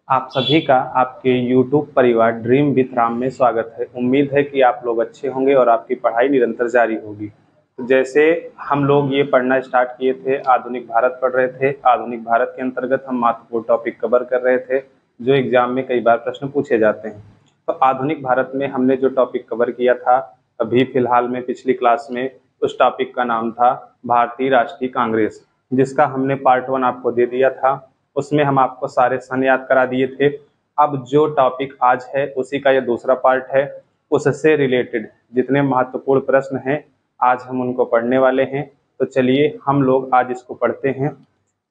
आप सभी का आपके YouTube परिवार ड्रीम विथ राम में स्वागत है। उम्मीद है कि आप लोग अच्छे होंगे और आपकी पढ़ाई निरंतर जारी होगी। तो जैसे हम लोग ये पढ़ना स्टार्ट किए थे, आधुनिक भारत पढ़ रहे थे। आधुनिक भारत के अंतर्गत हम महत्वपूर्ण टॉपिक कवर कर रहे थे जो एग्जाम में कई बार प्रश्न पूछे जाते हैं। तो आधुनिक भारत में हमने जो टॉपिक कवर किया था अभी फिलहाल में पिछली क्लास में, उस टॉपिक का नाम था भारतीय राष्ट्रीय कांग्रेस, जिसका हमने पार्ट 1 आपको दे दिया था। उसमें हम आपको सारे सन याद करा दिए थे। अब जो टॉपिक आज है उसी का ये दूसरा पार्ट है। उससे रिलेटेड जितने महत्वपूर्ण प्रश्न हैं आज हम उनको पढ़ने वाले हैं। तो चलिए हम लोग आज इसको पढ़ते हैं।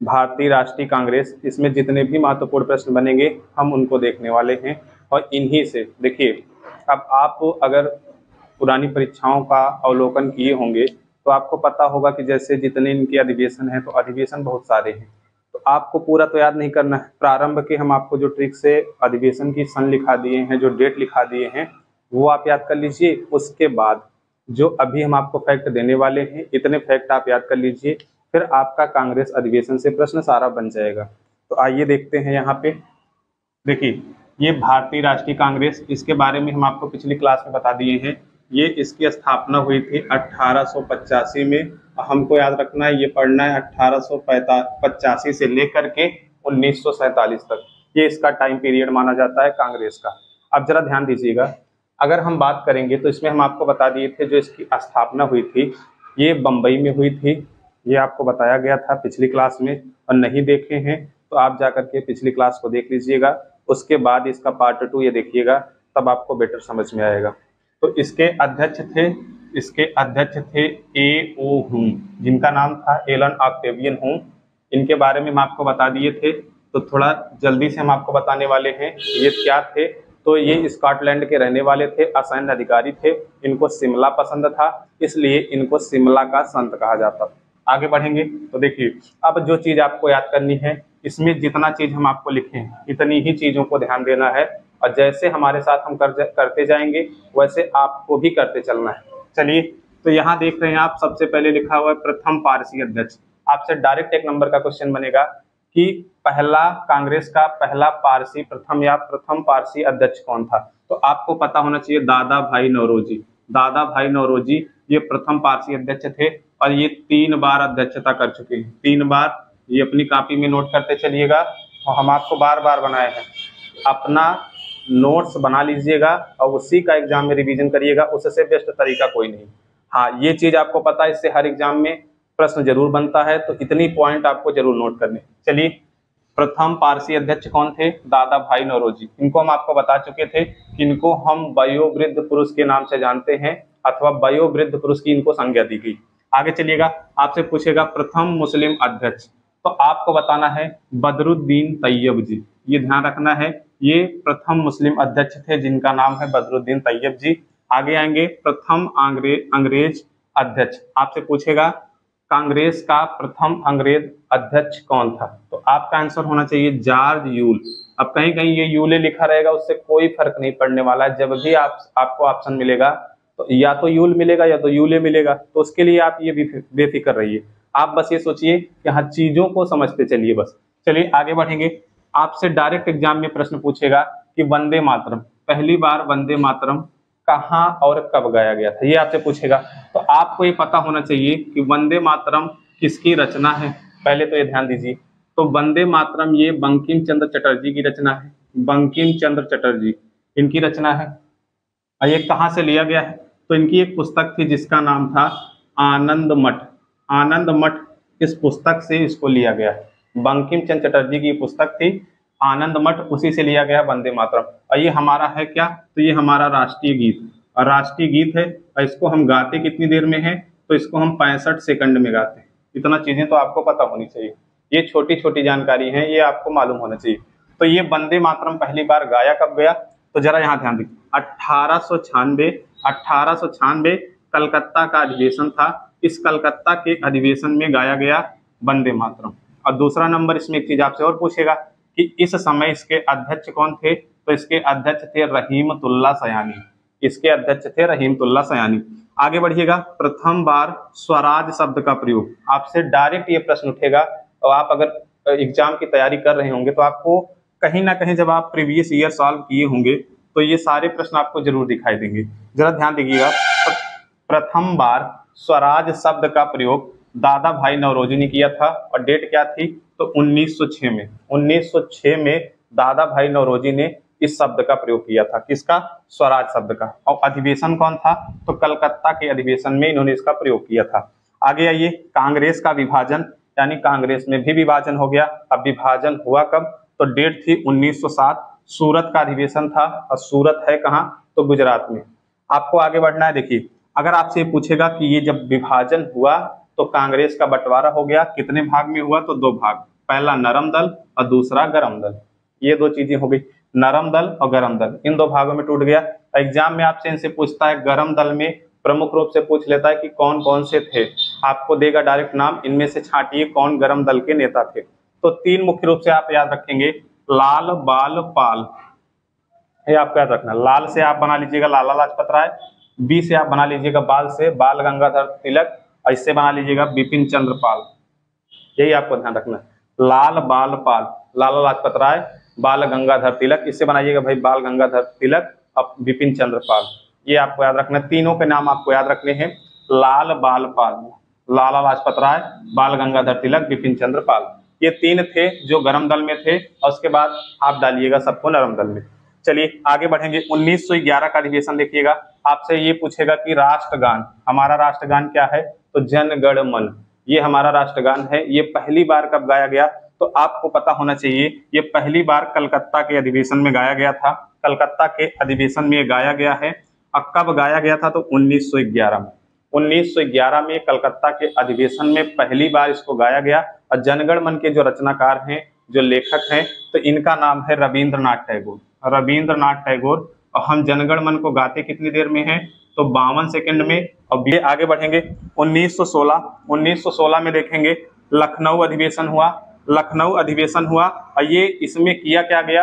भारतीय राष्ट्रीय कांग्रेस, इसमें जितने भी महत्वपूर्ण प्रश्न बनेंगे हम उनको देखने वाले हैं। और इन्हीं से देखिए, अब आप अगर पुरानी परीक्षाओं का अवलोकन किए होंगे तो आपको पता होगा कि जैसे जितने इनके अधिवेशन हैं तो अधिवेशन बहुत सारे हैं। तो आपको पूरा तो याद नहीं करना है। प्रारंभ के हम आपको जो ट्रिक से अधिवेशन की सन लिखा दिए हैं, जो डेट लिखा दिए हैं, वो आप याद कर लीजिए। उसके बाद जो अभी हम आपको फैक्ट देने वाले हैं, इतने फैक्ट आप याद कर लीजिए, फिर आपका कांग्रेस अधिवेशन से प्रश्न सारा बन जाएगा। तो आइए देखते हैं। यहाँ पे देखिए, ये भारतीय राष्ट्रीय कांग्रेस, इसके बारे में हम आपको पिछली क्लास में बता दिए हैं। ये इसकी स्थापना हुई थी 1885 में। हमको याद रखना है, ये पढ़ना है 1885 से लेकर के 1947 तक, ये इसका टाइम पीरियड माना जाता है कांग्रेस का। अब जरा ध्यान दीजिएगा, अगर हम बात करेंगे तो इसमें हम आपको बता दिए थे जो इसकी स्थापना हुई थी ये बम्बई में हुई थी। ये आपको बताया गया था पिछली क्लास में, और नहीं देखे हैं तो आप जाकर के पिछली क्लास को देख लीजिएगा। उसके बाद इसका पार्ट 2 ये देखिएगा, तब आपको बेटर समझ में आएगा। तो इसके अध्यक्ष थे A.O. हुम, जिनका नाम था एलन ऑक्टेवियन हुम। इनके बारे में हम आपको बता दिए थे, तो थोड़ा जल्दी से हम आपको बताने वाले हैं ये क्या थे। तो ये स्कॉटलैंड के रहने वाले थे, असैन्य अधिकारी थे। इनको शिमला पसंद था, इसलिए इनको शिमला का संत कहा जाता। आगे बढ़ेंगे तो देखिए, अब जो चीज आपको याद करनी है, इसमें जितना चीज हम आपको लिखे हैं इतनी ही चीजों को ध्यान देना है, और जैसे हमारे साथ हम करते जाएंगे वैसे आपको भी करते चलना है। चलिए, तो यहाँ देख रहे हैं आप, सबसे पहले लिखा हुआ है प्रथम पारसी अध्यक्ष। आपसे डायरेक्ट 1 नंबर का क्वेश्चन बनेगा कि पहला कांग्रेस का पहला पारसी प्रथम पारसी अध्यक्ष कौन था। तो आपको पता होना चाहिए दादा भाई नौरोजी। दादा भाई नौरोजी ये प्रथम पारसी अध्यक्ष थे, और ये 3 बार अध्यक्षता कर चुके हैं। 3 बार, ये अपनी कॉपी में नोट करते चलिएगा, और हम आपको बार बार बनाए हैं। अपना नोट्स बना लीजिएगा और उसी का एग्जाम में रिवीजन करिएगा, उससे बेस्ट तरीका कोई नहीं। हाँ, ये चीज आपको पता है, इससे हर एग्जाम में प्रश्न जरूर बनता है, तो इतनी पॉइंट आपको जरूर नोट करने। चलिए, प्रथम पारसी अध्यक्ष कौन थे? दादा भाई नौरोजी। इनको हम आपको बता चुके थे कि इनको हम वयोवृद्ध पुरुष के नाम से जानते हैं, अथवा वयोवृद्ध पुरुष की इनको संज्ञा दी गई। आगे चलिएगा, आपसे पूछेगा प्रथम मुस्लिम अध्यक्ष, तो आपको बताना है बदरुद्दीन तैयब जी। ये ध्यान रखना है, ये प्रथम मुस्लिम अध्यक्ष थे जिनका नाम है बदरुद्दीन तैयब जी। आगे आएंगे, प्रथम अंग्रेज अध्यक्ष। आपसे पूछेगा कांग्रेस का प्रथम अंग्रेज अध्यक्ष कौन था, तो आपका आंसर होना चाहिए जॉर्ज यूल। अब कहीं कहीं ये यूले लिखा रहेगा, उससे कोई फर्क नहीं पड़ने वाला है। जब भी आपको ऑप्शन मिलेगा तो या तो यूल मिलेगा या तो यूले मिलेगा, तो उसके लिए आप ये बेफिक्र रहिए। आप बस ये सोचिए कि हाँ, चीजों को समझते चलिए बस। चलिए आगे बढ़ेंगे। आपसे डायरेक्ट एग्जाम में प्रश्न पूछेगा कि वंदे मातरम, पहली बार वंदे मातरम कहाँ और कब गाया गया था, ये आपसे पूछेगा। तो आपको ये पता होना चाहिए कि वंदे मातरम किसकी रचना है। पहले तो ये ध्यान दीजिए, तो वंदे मातरम ये बंकिम चंद्र चटर्जी की रचना है। बंकिम चंद्र चटर्जी इनकी रचना है। और ये कहाँ से लिया गया है, तो इनकी एक पुस्तक थी जिसका नाम था आनंद मठ। आनंद मठ, इस पुस्तक से इसको लिया गया है। बंकिम चंद्र चटर्जी की पुस्तक थी आनंद मठ, उसी से लिया गया वंदे मातरम। और ये हमारा है क्या, तो ये हमारा राष्ट्रीय गीत, और राष्ट्रीय गीत है। और इसको हम गाते कितनी देर में है, तो इसको हम 65 सेकंड में गाते हैं। इतना चीजें तो आपको पता होनी चाहिए, ये छोटी छोटी जानकारी है, ये आपको मालूम होना चाहिए। तो ये वंदे मातरम पहली बार गाया कब गया, तो जरा यहाँ ध्यान दीजिए, 1896 कलकत्ता का अधिवेशन था। इस कलकत्ता के अधिवेशन में गाया गया वंदे मातरम। और दूसरा नंबर, इसमें एक चीज आपसे और पूछेगा कि इस समय इसके अध्यक्ष कौन थे, तो इसके अध्यक्ष थे रहीमतुल्लाह सयानी। इसके अध्यक्ष थे रहीमतुल्लाह सयानी। आगे बढ़िएगा, प्रथम बार स्वराज शब्द का प्रयोग। आपसे डायरेक्ट ये प्रश्न उठेगा, और आप अगर एग्जाम की तैयारी कर रहे होंगे तो आपको कहीं ना कहीं जब आप प्रीवियस ईयर सॉल्व किए होंगे तो ये सारे प्रश्न आपको जरूर दिखाई देंगे। जरा ध्यान दीजिएगा, प्रथम बार स्वराज शब्द का प्रयोग दादा भाई नौरोजी ने किया था और डेट क्या थी, तो 1906 में। 1906 में दादा भाई नौरोजी ने इस शब्द का प्रयोग किया था, किसका, स्वराज शब्द का। और अधिवेशन कौन था, तो कलकत्ता के अधिवेशन में इन्होंने इसका प्रयोग किया था। आगे आइए, कांग्रेस का विभाजन, यानी कांग्रेस में भी विभाजन हो गया। अब विभाजन हुआ कब, तो डेट थी 1907। सूरत का अधिवेशन था, और सूरत है कहाँ, तो गुजरात में। आपको आगे बढ़ना है। देखिए, अगर आपसे पूछेगा कि ये जब विभाजन हुआ तो कांग्रेस का बंटवारा हो गया, कितने भाग में हुआ, तो 2 भाग, पहला नरम दल और दूसरा गरम दल। ये 2 चीजें हो गई, नरम दल और गरम दल, इन 2 भागों में टूट गया। एग्जाम में आपसे इनसे पूछता है, गरम दल में प्रमुख रूप से पूछ लेता है कि कौन कौन से थे, आपको देगा डायरेक्ट नाम, इनमें से छांटिए कौन गरम दल के नेता थे। तो 3 मुख्य रूप से आप याद रखेंगे, लाल, बाल, पाल, ये आपको याद रखना। लाल से आप बना लीजिएगा लाला लाजपत राय, बी से आप बना लीजिएगा बाल से बाल गंगाधर तिलक, और इससे बना लीजिएगा बिपिन चंद्र पाल। यही आपको ध्यान रखना, लाल, बाल, पाल, लाला लाजपत राय, बाल गंगाधर तिलक, इससे बनाइएगा भाई बाल गंगाधर तिलक और बिपिन चंद्र पाल। ये आपको याद रखना, तीनों के नाम आपको याद रखने हैं, लाल, बाल, पाल, लाला लाजपत राय, बाल गंगाधर तिलक, बिपिन चंद्र पाल। ये 3 थे जो गरम दल में थे, और उसके बाद आप डालिएगा सबको नरम दल में। चलिए आगे बढ़ेंगे। 1911 का अधिवेशन देखिएगा, आपसे ये पूछेगा कि राष्ट्रगान, हमारा राष्ट्रगान क्या है, तो जन गण मन, ये हमारा राष्ट्रगान है। ये पहली बार कब गाया गया, तो आपको पता होना चाहिए, ये पहली बार कलकत्ता के अधिवेशन में गाया गया था। कलकत्ता के अधिवेशन में गाया गया है। अब कब गाया गया था, तो 1911 में। 1911 में कलकत्ता के अधिवेशन में पहली बार इसको गाया गया। और जनगण मन के जो रचनाकार हैं, जो लेखक हैं, तो इनका नाम है रविंद्रनाथ टैगोर। रविंद्रनाथ टैगोर। और हम जनगण मन को गाते कितनी देर में है, तो 52 सेकंड में। और आगे बढ़ेंगे, 1916 में देखेंगे लखनऊ अधिवेशन हुआ। लखनऊ अधिवेशन हुआ, और ये इसमें किया क्या गया,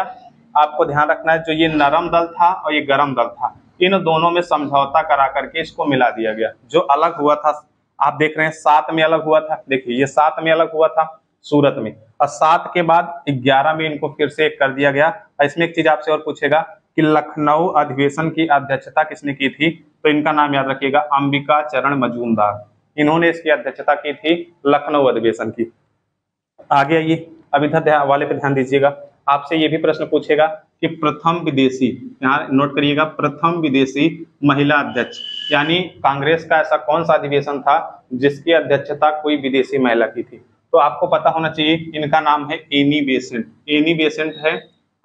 आपको ध्यान रखना है, जो ये नरम दल था और ये गरम दल था, इन दोनों में समझौता करा करके इसको मिला दिया गया। जो अलग हुआ था, आप देख रहे हैं 7 में अलग हुआ था, देखिए ये 7 में अलग हुआ था सूरत में, और 7 के बाद 11 में इनको फिर से एक कर दिया गया। और इसमें एक चीज आपसे और पूछेगा कि लखनऊ अधिवेशन की अध्यक्षता किसने की थी, तो इनका नाम याद रखिएगा, अंबिका चरण मजूमदार। इन्होंने इसकी अध्यक्षता की थी लखनऊ अधिवेशन की। आगे आइए, अब इधर वाले पे ध्यान दीजिएगा, आपसे ये भी प्रश्न पूछेगा कि प्रथम विदेशी, यहाँ नोट करिएगा, प्रथम विदेशी महिला अध्यक्ष, यानी कांग्रेस का ऐसा कौन सा अधिवेशन था जिसकी अध्यक्षता कोई विदेशी महिला की थी, तो आपको पता होना चाहिए, इनका नाम है एनी बेसेंट। एनी बेसेंट है,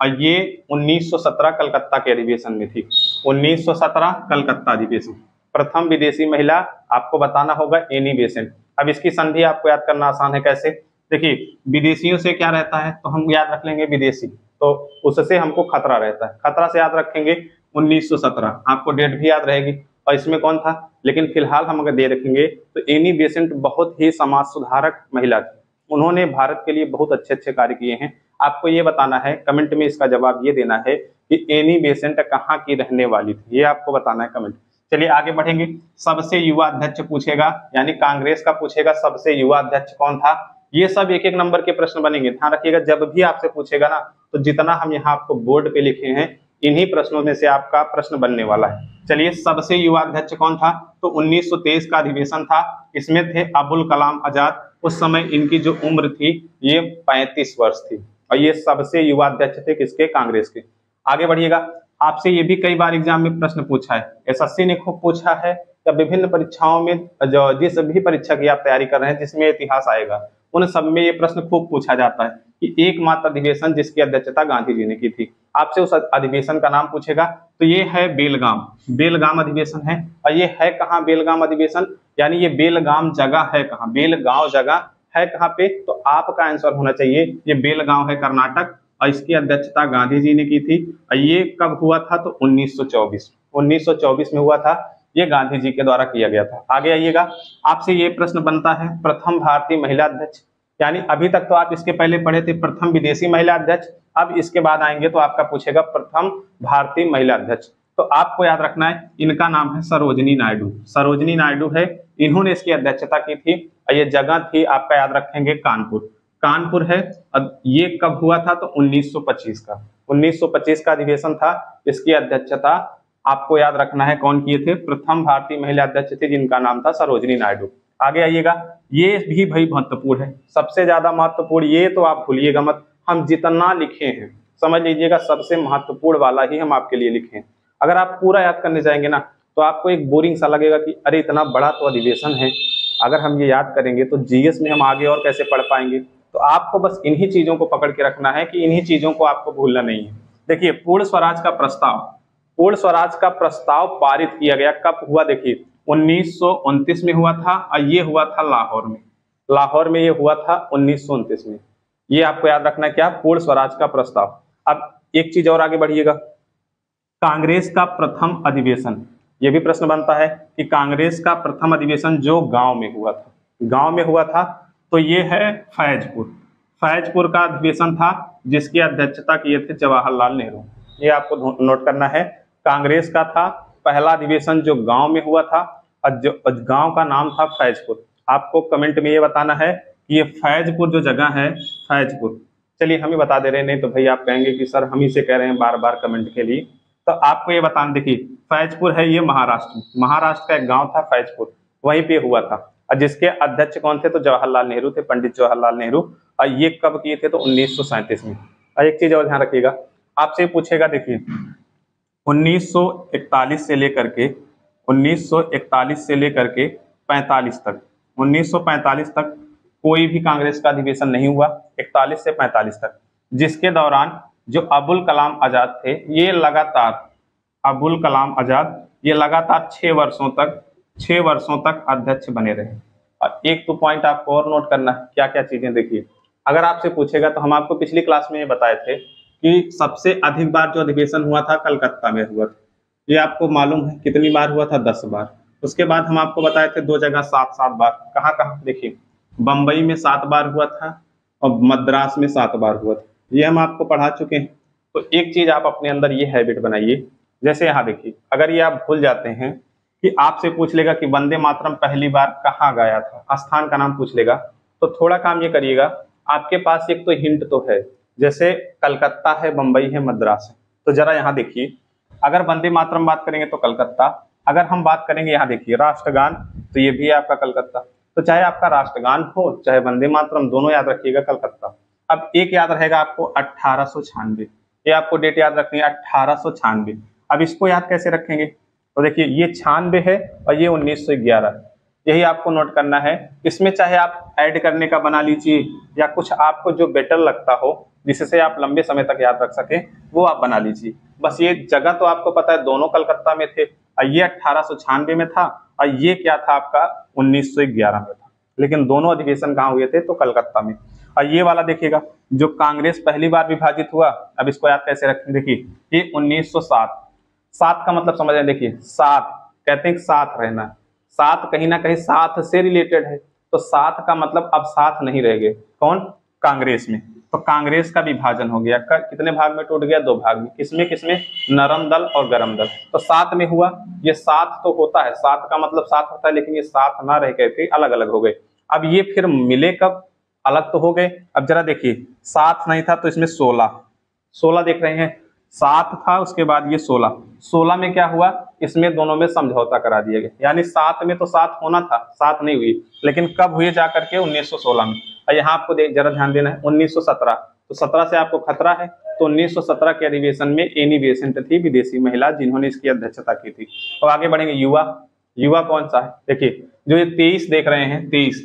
और ये 1917 कलकत्ता के अधिवेशन में थी। 1917 कलकत्ता अधिवेशन, प्रथम विदेशी महिला आपको बताना होगा एनी बेसेंट। अब इसकी संधि आपको याद करना आसान है, कैसे, देखिए विदेशियों से क्या रहता है, तो हम याद रख लेंगे विदेशी, तो उससे हमको खतरा रहता है, खतरा से याद रखेंगे 1917, आपको डेट भी याद रहेगी। और इसमें कौन था, लेकिन फिलहाल हम अगर दे रखेंगे तो एनी बेसेंट बहुत ही समाज सुधारक महिला थी। उन्होंने भारत के लिए बहुत अच्छे अच्छे कार्य किए हैं। आपको ये बताना है, कमेंट में इसका जवाब ये देना है कि एनी बेसेंट कहाँ की रहने वाली थी, ये आपको बताना है कमेंट। चलिए आगे बढ़ेंगे, सबसे युवा अध्यक्ष पूछेगा, यानी कांग्रेस का पूछेगा सबसे युवा अध्यक्ष कौन था। ये सब एक एक नंबर के प्रश्न बनेंगे, ध्यान रखिएगा, जब भी आपसे पूछेगा ना, तो जितना हम यहाँ आपको बोर्ड पे लिखे हैं, इन्हीं प्रश्नों में से आपका प्रश्न बनने वाला है। चलिए, सबसे युवा अध्यक्ष कौन था, तो 1923 का अधिवेशन था। इसमें थे अबुल कलाम आजाद। उस समय इनकी जो उम्र थी ये 35 वर्ष थी, और ये सबसे युवा अध्यक्ष थे किसके, कांग्रेस के। आगे बढ़िएगा, आपसे ये भी कई बार एग्जाम में प्रश्न पूछा है, एसएससी ने खूब पूछा है, या विभिन्न परीक्षाओं में जो जिस भी परीक्षा की आप तैयारी कर रहे हैं जिसमें इतिहास आएगा, उन सब में ये प्रश्न खूब पूछा जाता है कि एकमात्र अधिवेशन जिसकी अध्यक्षता गांधी जी ने की थी। आपसे उस अधिवेशन का नाम पूछेगा, तो ये है बेलगाम, बेलगाम अधिवेशन है। और ये है कहाँ बेलगाम अधिवेशन, यानी ये बेलगाम जगह है कहाँ, बेलगांव जगह है कहाँ पे, तो आपका आंसर होना चाहिए ये बेलगांव है कर्नाटक, और इसकी अध्यक्षता गांधी जी ने की थी। और ये कब हुआ था, तो 1924 में हुआ था, ये गांधी जी के द्वारा किया गया था। आगे आइएगा, आपसे ये प्रश्न बनता है, प्रथम भारतीय महिला अध्यक्ष, यानी अभी तक तो आप इसके पहले पढ़े थे प्रथम विदेशी महिला अध्यक्ष, अब इसके बाद आएंगे तो आपका पूछेगा प्रथम भारतीय महिला अध्यक्ष। तो आपको याद रखना है, इनका नाम है सरोजनी नायडू। सरोजनी नायडू है, इन्होंने इसकी अध्यक्षता की थी, और ये जगह थी आपका याद रखेंगे कानपुर। कानपुर है। अब ये कब हुआ था? तो 1925 का, 1925 का अधिवेशन था। इसकी अध्यक्षता आपको याद रखना है कौन किए थे? प्रथम भारतीय महिला अध्यक्ष थे जिनका नाम था सरोजिनी नायडू। आगे आइएगा, ये भी भाई महत्वपूर्ण है, सबसे ज्यादा महत्वपूर्ण, ये तो आप भूलिएगा मत। हम जितना लिखे हैं समझ लीजिएगा सबसे महत्वपूर्ण वाला ही हम आपके लिए लिखे हैं। अगर आप पूरा याद करने जाएंगे ना तो आपको एक बोरिंग सा लगेगा कि अरे इतना बड़ा तो अधिवेशन है, अगर हम ये याद करेंगे तो जीएस में हम आगे और कैसे पढ़ पाएंगे। तो आपको बस इन्हीं चीजों को पकड़ के रखना है कि इन्हीं चीजों को आपको भूलना नहीं है। देखिए, पूर्ण स्वराज का प्रस्ताव, पूर्ण स्वराज का प्रस्ताव पारित किया गया कब हुआ? देखिए 1929 में हुआ था और ये हुआ था लाहौर में। लाहौर में ये हुआ था 1929 में। ये आपको याद रखना है क्या? पूर्ण स्वराज का प्रस्ताव। अब एक चीज और आगे बढ़िएगा, कांग्रेस का प्रथम अधिवेशन, ये भी प्रश्न बनता है कि कांग्रेस का प्रथम अधिवेशन जो गांव में हुआ था, गांव में हुआ था, तो ये है फैजपुर। फैजपुर का अधिवेशन था जिसकी अध्यक्षता किए थे जवाहरलाल नेहरू। ये आपको नोट करना है, कांग्रेस का था पहला अधिवेशन जो गांव में हुआ था और जो गांव का नाम था फैजपुर। आपको कमेंट में ये बताना है कि ये फैजपुर जो जगह है, फैजपुर, चलिए हम ही बता दे रहे हैं, नहीं तो भाई आप कहेंगे कि सर हम ही से कह रहे हैं बार बार कमेंट के लिए। तो आपको ये बताना, देखिए फैजपुर है ये महाराष्ट्र, महाराष्ट्र का एक गांव था फैजपुर, वहीं पे हुआ था और जिसके अध्यक्ष कौन थे? तो जवाहरलाल नेहरू थे, पंडित जवाहरलाल नेहरू। और ये कब किए थे? तो 1937 में। और एक चीज और ध्यान रखिएगा, आपसे पूछेगा, देखिए 1941 से लेकर के 1941 से लेकर के 45 तक, 1945 तक कोई भी कांग्रेस का अधिवेशन नहीं हुआ, 41 से 45 तक, जिसके दौरान जो अबुल कलाम आजाद थे ये लगातार, अबुल कलाम आजाद ये लगातार 6 वर्षों तक अध्यक्ष बने रहे। और एक तो पॉइंट आपको और नोट करना है, क्या क्या चीजें, देखिए अगर आपसे पूछेगा तो हम आपको पिछली क्लास में ये बताए थे कि सबसे अधिक बार जो अधिवेशन हुआ था कलकत्ता में हुआ था। ये आपको मालूम है कितनी बार हुआ था? 10 बार। उसके बाद हम आपको बताए थे दो जगह 7-7 बार। कहाँ कहाँ? देखिए बंबई में 7 बार हुआ था और मद्रास में 7 बार हुआ था, ये हम आपको पढ़ा चुके हैं। तो एक चीज आप अपने अंदर ये हैबिट बनाइए, जैसे यहाँ देखिए, अगर ये आप भूल जाते हैं कि आपसे पूछ लेगा कि वंदे मातरम पहली बार कहाँ गाया था, स्थान का नाम पूछ लेगा, तो थोड़ा काम ये करिएगा, आपके पास एक तो हिंट तो है, जैसे कलकत्ता है, बंबई है, मद्रास है, तो जरा यहाँ देखिए, अगर वंदे मातरम बात करेंगे तो कलकत्ता, अगर हम बात करेंगे यहाँ देखिए राष्ट्रगान, तो ये भी है आपका कलकत्ता। तो चाहे आपका राष्ट्रगान हो चाहे वंदे मातरम, दोनों याद रखिएगा कलकत्ता। अब एक याद रहेगा आपको 1896, ये आपको डेट याद रखनी है 1896। अब इसको याद कैसे रखेंगे? तो देखिए ये 96 है और ये 1911 है, यही आपको नोट करना है। इसमें चाहे आप ऐड करने का बना लीजिए या कुछ आपको जो बेटर लगता हो जिससे आप लंबे समय तक याद रख सके वो आप बना लीजिए। बस ये जगह तो आपको पता है दोनों कलकत्ता में थे, और ये 1896 में था और ये क्या था आपका 1911 में था, लेकिन दोनों अधिवेशन कहाँ हुए थे? तो कलकत्ता में। और ये वाला देखिएगा जो कांग्रेस पहली बार विभाजित हुआ, अब इसको याद कैसे रखें? देखिए ये 1907, 7 का मतलब समझ रहे हैं, देखिए 7 कहते हैं साथ रहना, 7 कहीं ना कहीं साथ से रिलेटेड है, तो 7 का मतलब अब साथ नहीं रह गए, कौन? कांग्रेस में। तो कांग्रेस का विभाजन हो गया, कितने भाग में टूट गया? 2 भाग में। किसमें किसमें? नरम दल और गरम दल। तो 7 में हुआ, ये 7 तो होता है, 7 का मतलब साथ होता है, लेकिन ये साथ ना रह गए थे, अलग अलग हो गए। अब ये फिर मिले कब? अलग तो हो गए। अब जरा देखिए 7 नहीं था तो इसमें 16 देख रहे हैं, 7 था उसके बाद ये 16 में क्या हुआ? इसमें दोनों में समझौता करा दिया गया, यानी 7 में तो 7 होना था, 7 नहीं हुई, लेकिन कब हुई जाकर के? 1916 में। और यहाँ आपको जरा ध्यान देना है 1917, तो 17 से आपको खतरा है, तो 1917 के अधिवेशन में एनी बेसेंट थी विदेशी महिला जिन्होंने इसकी अध्यक्षता की थी। और आगे बढ़ेंगे, युवा कौन सा है? देखिए जो ये 23 देख रहे हैं, 23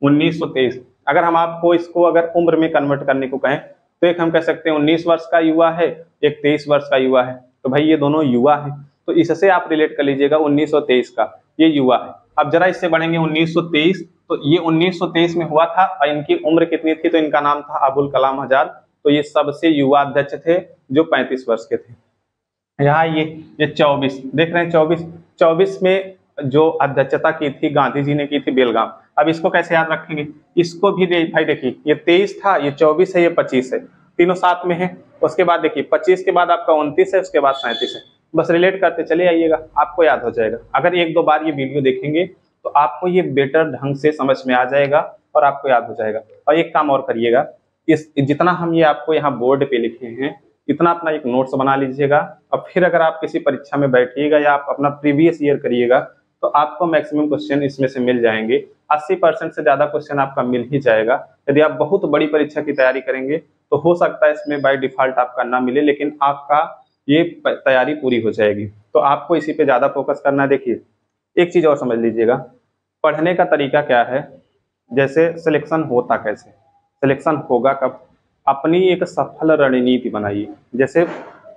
1923, अगर हम आपको इसको अगर उम्र में कन्वर्ट करने को कहें तो एक हम कह सकते हैं 19 वर्ष का युवा है, एक 23 वर्ष का युवा है, तो भाई ये दोनों युवा है, तो इससे आप रिलेट कर लीजिएगा 1923 का ये युवा है। अब जरा इससे बढ़ेंगे 1923, तो ये 1923 में हुआ था और इनकी उम्र कितनी थी? तो इनका नाम था अबुल कलाम आजाद, तो ये सबसे युवा अध्यक्ष थे जो 35 वर्ष के थे। यहाँ ये 24 देख रहे हैं, 24 में जो अध्यक्षता की थी गांधी जी ने की थी बेलगाम। अब इसको कैसे याद रखेंगे? इसको भी भाई देखिए ये 23 था, ये 24 है, ये 25 है, तीनों साथ में है। उसके बाद देखिए 25 के बाद आपका 29 है, उसके बाद 37 है, बस रिलेट करते चले आइएगा, आपको याद हो जाएगा। अगर 1-2 बार ये वीडियो देखेंगे तो आपको ये बेटर ढंग से समझ में आ जाएगा और आपको याद हो जाएगा। और एक काम और करिएगा, इस जितना हम ये आपको यहाँ बोर्ड पे लिखे हैं इतना अपना एक नोट्स बना लीजिएगा, और फिर अगर आप किसी परीक्षा में बैठिएगा या आप अपना प्रीवियस ईयर करिएगा तो आपको मैक्सिमम क्वेश्चन इसमें से मिल जाएंगे। 80% से ज्यादा क्वेश्चन आपका मिल ही जाएगा। यदि आप बहुत बड़ी परीक्षा की तैयारी करेंगे तो हो सकता है इसमें बाय डिफॉल्ट आपका ना मिले, लेकिन आपका ये तैयारी पूरी हो जाएगी। तो आपको इसी पे ज्यादा फोकस करना है। देखिए एक चीज और समझ लीजिएगा, पढ़ने का तरीका क्या है, जैसे सिलेक्शन होता कैसे, सिलेक्शन होगा कब, अपनी एक सफल रणनीति बनाइए। जैसे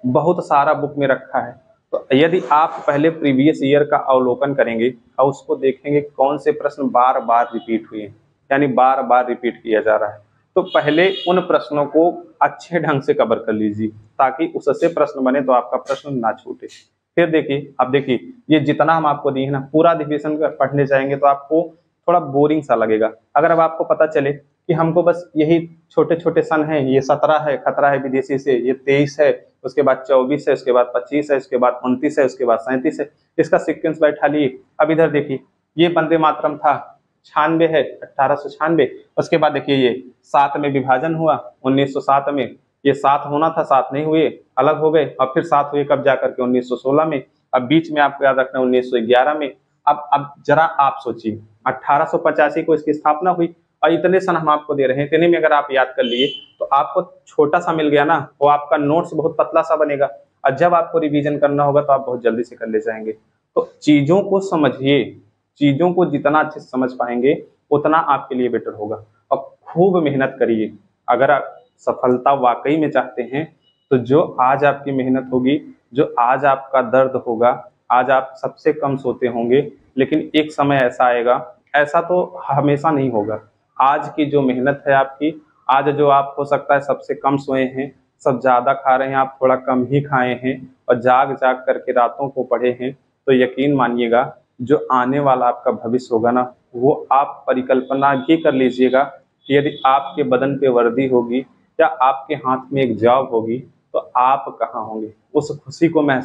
बहुत सारा बुक में रखा है, तो यदि आप पहले प्रीवियस ईयर का अवलोकन करेंगे और उसको देखेंगे कौन से प्रश्न बार बार रिपीट हुए हैं, यानी बार बार रिपीट किया जा रहा है, तो पहले उन प्रश्नों को अच्छे ढंग से कवर कर लीजिए ताकि उससे प्रश्न बने तो आपका प्रश्न ना छूटे। फिर देखिए, अब देखिए ये जितना हम आपको दिए ना, पूरा अधिवेशन पढ़ने जाएंगे तो आपको थोड़ा बोरिंग सा लगेगा। अगर अब आपको पता चले कि हमको बस यही छोटे छोटे सन है, ये 17 है, खतरा है विदेशी से, ये 23 है, उसके बाद 24 है, उसके बाद 25 है, उसके बाद 29 है, उसके बाद 37 है, इसका सीक्वेंस बैठा लिए। अब इधर देखिए ये वंदे मातरम था, 96 है, 1896। उसके बाद देखिए ये 7 में विभाजन हुआ 1907 में, ये 7 होना था, 7 नहीं हुए, अलग हो गए, और फिर 7 हुए कब जाकर के 1916 में। अब बीच में आपको याद रखना 1911 में। अब जरा आप सोचिए 1885 को इसकी स्थापना हुई और इतने सन हम आपको दे रहे हैं, इतने में अगर आप याद कर लिए तो आपको छोटा सा मिल गया ना, वो आपका नोट्स बहुत पतला सा बनेगा, और जब आपको रिवीजन करना होगा तो आप बहुत जल्दी से कर ले जाएंगे। तो चीजों को समझिए, चीजों को जितना अच्छे से समझ पाएंगे उतना आपके लिए बेटर होगा, और खूब मेहनत करिए। अगर आप सफलता वाकई में चाहते हैं तो जो आज आपकी मेहनत होगी, जो आज आपका दर्द होगा, आज आप सबसे कम सोते होंगे, लेकिन एक समय ऐसा आएगा, ऐसा तो हमेशा नहीं होगा, आज की जो मेहनत है आपकी, आज जो आप हो सकता है सबसे कम सोए हैं, सब ज्यादा खा रहे हैं, आप थोड़ा कम ही खाए हैं और जाग जाग करके रातों को पढ़े हैं, तो यकीन मानिएगा जो आने वाला आपका भविष्य होगा ना, वो आप परिकल्पना ही कर लीजिएगा कि यदि आपके बदन पे वर्दी होगी या आपके हाथ में एक जॉब होगी तो आप कहाँ होंगे। उस खुशी को महसूस